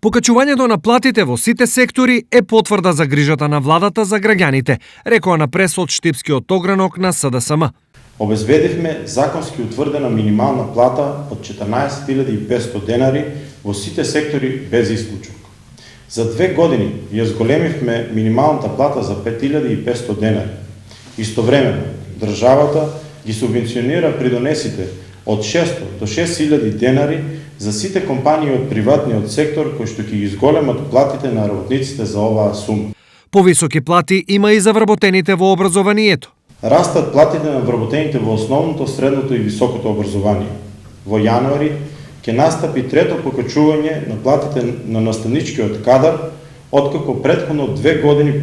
Покачувањето на платите во сите сектори е потврда за грижата на владата за граѓаните, рекоа на прес од Штипскиот огранок на СДСМ. Обезбедивме законски утврдена минимална плата од 14.500 денари во сите сектори без исклучок. За 2 години ја зголемивме минималната плата за 5.500 денари. Истовремено, државата ги субвенционира придонесите од 600 до 6.000 денари за сите компании од приватниот сектор кои што ќе ги зголемат платите на работниците за оваа сума. Повисоки плати има и за вработените во образованието. Растат платите на вработените во основното, средното и високото образование. Во јануари ќе настапи трето покачување на платите на наставничкиот кадар, откако претходно 2 години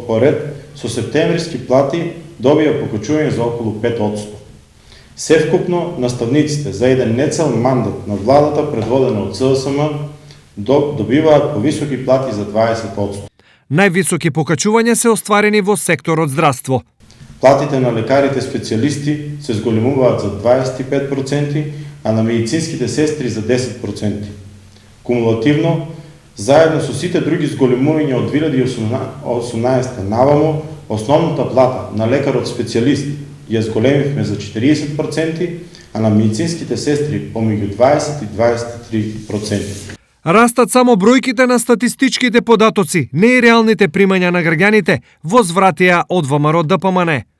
поред со септемвриски плати добија покачување за околу 5%. Севкупно наставниците за еден нецел мандат на владата предводена од СДСМ добиваат повисоки плати за 20%. Највисоки покачувања се остварени во секторот здравство. Платите на лекарите специјалисти се зголемуваат за 25%, а на медицинските сестри за 10%. Кумулативно, заедно со сите други зголемувања од 2018 наваму, основната плата на лекарот специјалист ја зголемивме за 40%, а на медицинските сестри помеѓу 20 и 23%. Растат само бројките на статистичките податоци, не и реалните примања на граѓаните, возвратија од ВМРО ДПМН.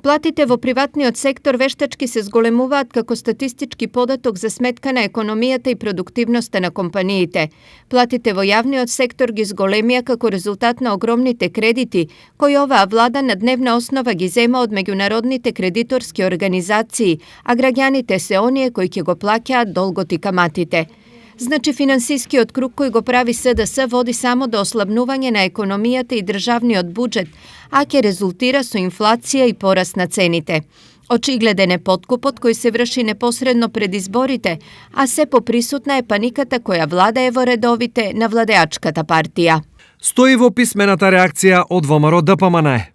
Платите во приватниот сектор вештачки се зголемуваат како статистички податок за сметка на економијата и продуктивноста на компаниите. Платите во јавниот сектор ги зголемија како резултат на огромните кредити, кои оваа влада на дневна основа ги зема од меѓународните кредиторски организации, а граѓаните се оние кои ќе го плаќаат долгот и каматите. Значи, финансискиот круг кој го прави СДС води само до ослабнување на економијата и државниот буџет, а ќе резултира со инфлација и пораст на цените. Очигледен е подкупот кој се врши непосредно пред изборите, а се поприсутна е паниката која влада е во редовите на владеачката партија. Стои во писмената реакција од ВМРО ДПМН.